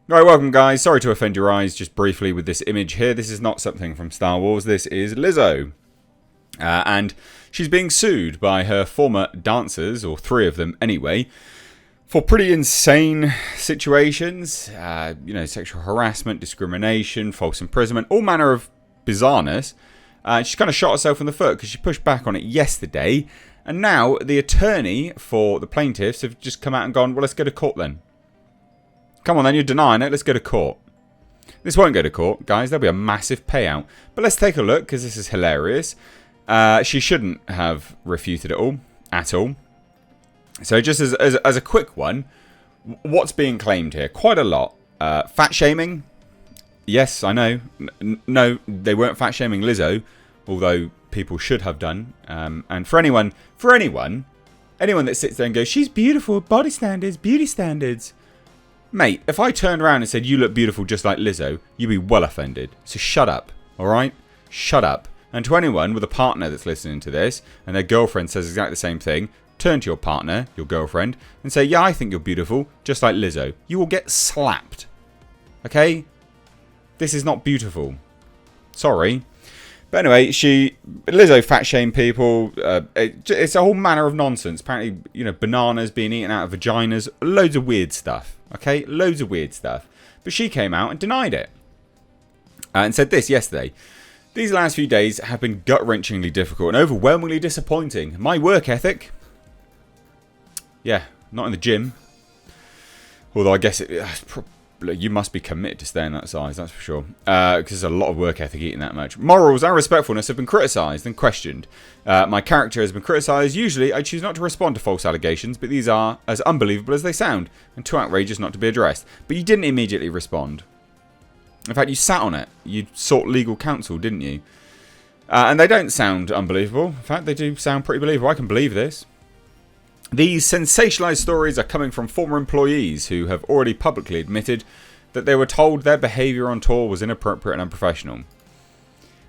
Right, welcome guys. Sorry to offend your eyes just briefly with this image here. This is not something from Star Wars. This is Lizzo. And she's being sued by her former dancers, or 3 of them anyway, for pretty insane situations. Sexual harassment, discrimination, false imprisonment, all manner of bizarreness. She's kind of shot herself in the foot because she pushed back on it yesterday. And now the attorney for the plaintiffs have just come out and gone, well, let's go to court then. Come on then, you're denying it, let's go to court. This won't go to court, guys, there'll be a massive payout. But let's take a look, because this is hilarious. She shouldn't have refuted it all, at all. So just as a quick one, what's being claimed here? Quite a lot. Fat shaming? Yes, I know. No, they weren't fat shaming Lizzo, although people should have done. And for anyone that sits there and goes, she's beautiful, body standards, beauty standards. Mate, if I turned around and said, you look beautiful just like Lizzo, you'd be well offended. So shut up, alright? Shut up. And to anyone with a partner that's listening to this, and their girlfriend says exactly the same thing, turn to your partner, your girlfriend, and say, yeah, I think you're beautiful, just like Lizzo. You will get slapped. Okay? This is not beautiful. Sorry. But anyway, Lizzo fat shamed people. It's a whole manner of nonsense. Apparently, bananas being eaten out of vaginas. Loads of weird stuff. Okay? Loads of weird stuff. But she came out and denied it. And said this yesterday. These last few days have been gut-wrenchingly difficult and overwhelmingly disappointing. My work ethic... Yeah, not in the gym. Although I guess you must be committed to staying that size, that's for sure. Because there's a lot of work ethic eating that much. Morals and respectfulness have been criticised and questioned. My character has been criticised. Usually, I choose not to respond to false allegations, but these are as unbelievable as they sound, and too outrageous not to be addressed. But you didn't immediately respond. In fact, you sat on it. You sought legal counsel, didn't you? And they don't sound unbelievable. In fact, they do sound pretty believable. I can believe this. These sensationalised stories are coming from former employees who have already publicly admitted that they were told their behaviour on tour was inappropriate and unprofessional.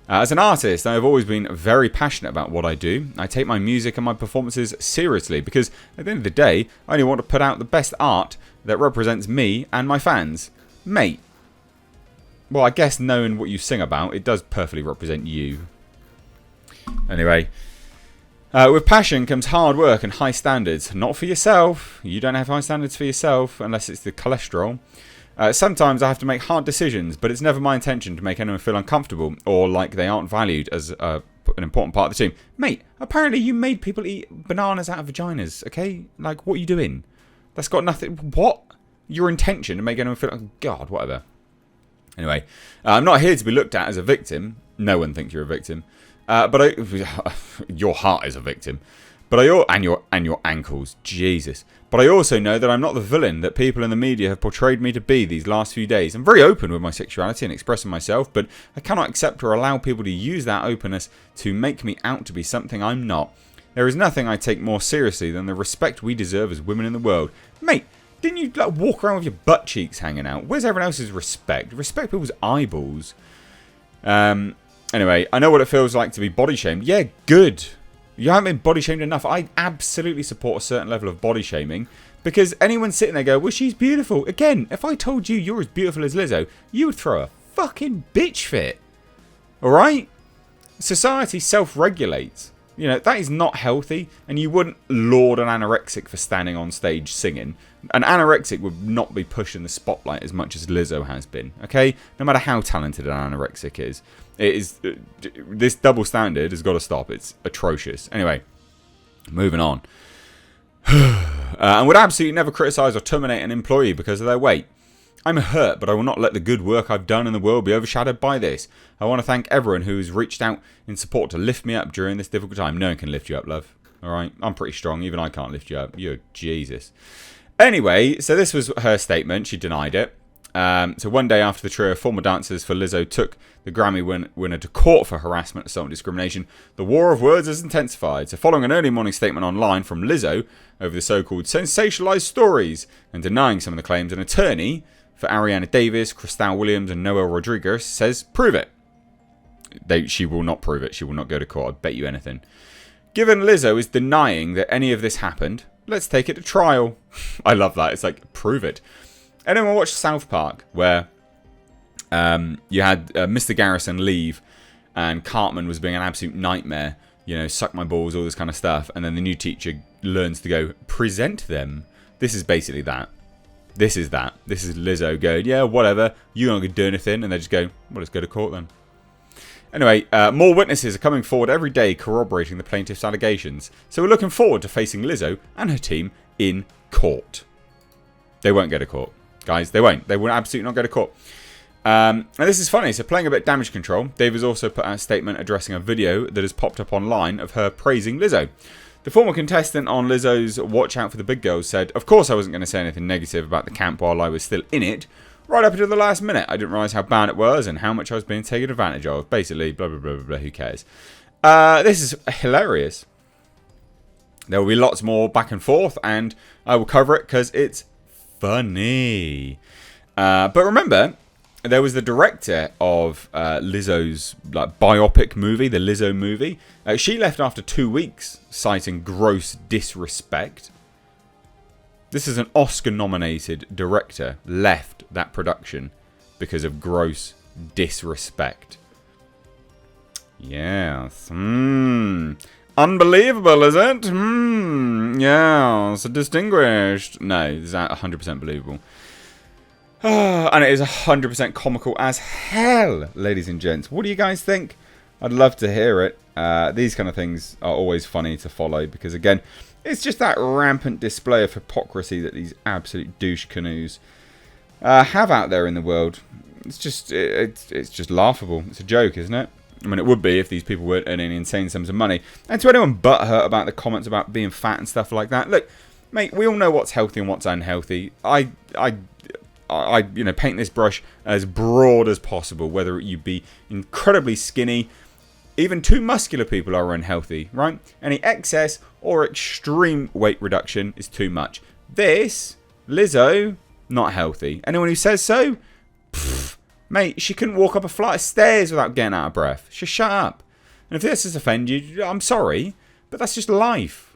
As an artist, I have always been very passionate about what I do. I take my music and my performances seriously because at the end of the day, I only want to put out the best art that represents me and my fans. Mate. Well, I guess knowing what you sing about, it does perfectly represent you. Anyway... with passion comes hard work and high standards. Not for yourself. You don't have high standards for yourself unless it's the cholesterol. Sometimes I have to make hard decisions, but it's never my intention to make anyone feel uncomfortable or like they aren't valued as an important part of the team. Mate, apparently you made people eat bananas out of vaginas, okay? Like, what are you doing? That's got nothing... What? Your intention to make anyone feel like... God, whatever. Anyway, I'm not here to be looked at as a victim. No one thinks you're a victim. Your heart is a victim, and your ankles, Jesus. But I also know that I'm not the villain that people in the media have portrayed me to be these last few days. I'm very open with my sexuality and expressing myself, but I cannot accept or allow people to use that openness to make me out to be something I'm not. There is nothing I take more seriously than the respect we deserve as women in the world. Mate, didn't you walk around with your butt cheeks hanging out? Where's everyone else's respect? Respect people's eyeballs. Anyway, I know what it feels like to be body shamed. Yeah, good. You haven't been body shamed enough. I absolutely support a certain level of body shaming. Because anyone sitting there go, well, she's beautiful. Again, if I told you you're as beautiful as Lizzo, you would throw a fucking bitch fit. Alright? Society self-regulates. That is not healthy. And you wouldn't laud an anorexic for standing on stage singing. An anorexic would not be pushing the spotlight as much as Lizzo has been. Okay? No matter how talented an anorexic is. This double standard has got to stop. It's atrocious. Anyway, moving on. And would absolutely never criticise or terminate an employee because of their weight. I'm hurt, but I will not let the good work I've done in the world be overshadowed by this. I want to thank everyone who has reached out in support to lift me up during this difficult time. No one can lift you up, love. Alright? I'm pretty strong. Even I can't lift you up. You're Jesus. Anyway, so this was her statement. She denied it. So one day after the trio of former dancers for Lizzo took the Grammy winner to court for harassment, assault and discrimination, the war of words has intensified. So following an early morning statement online from Lizzo over the so-called sensationalised stories and denying some of the claims, an attorney for Ariana Davis, Crystal Williams and Noel Rodriguez says, prove it. She will not prove it. She will not go to court. I bet you anything. Given Lizzo is denying that any of this happened, let's take it to trial. I love that. It's like, prove it. Anyone watch South Park, where you had Mr. Garrison leave, and Cartman was being an absolute nightmare, you know, suck my balls, all this kind of stuff, and then the new teacher learns to go, present them. This is basically that. This is that. This is Lizzo going, yeah, whatever, you're not going to do anything, and they just go, well, let's go to court then. Anyway, more witnesses are coming forward every day corroborating the plaintiff's allegations, so we're looking forward to facing Lizzo and her team in court. They won't go to court, guys. They won't. They will absolutely not go to court. And this is funny. So playing a bit damage control, Dave has also put out a statement addressing a video that has popped up online of her praising Lizzo. The former contestant on Lizzo's Watch Out for the Big Girls said, of course I wasn't going to say anything negative about the camp while I was still in it. Right up until the last minute, I didn't realise how bad it was and how much I was being taken advantage of. Basically, blah, blah, blah, blah, blah, who cares? This is hilarious. There will be lots more back and forth, and I will cover it because it's funny. But remember, there was the director of Lizzo's biopic movie, the Lizzo movie. She left after 2 weeks, citing gross disrespect. This is an Oscar-nominated director left that production because of gross disrespect. Yes. Unbelievable, is it? Yes. Distinguished. No, is that 100% believable? And it is 100% comical as hell, ladies and gents. What do you guys think? I'd love to hear it. These kind of things are always funny to follow because, again, it's just that rampant display of hypocrisy that these absolute douche canoes have out there in the world. It's just laughable. It's a joke, isn't it? I mean, it would be if these people weren't earning insane sums of money. And to anyone butthurt about the comments about being fat and stuff like that, look, mate, we all know what's healthy and what's unhealthy. I paint this brush as broad as possible, whether you be incredibly skinny. Even too muscular people are unhealthy, right? Any excess or extreme weight reduction is too much. This, Lizzo, not healthy. Anyone who says so, mate, she couldn't walk up a flight of stairs without getting out of breath. Just shut up. And if this has offended you, I'm sorry, but that's just life.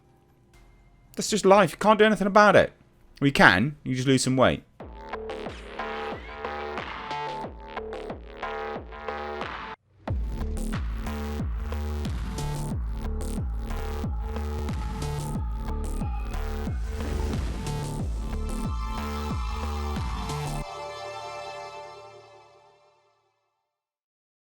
That's just life. You can't do anything about it. Well, you can. You just lose some weight.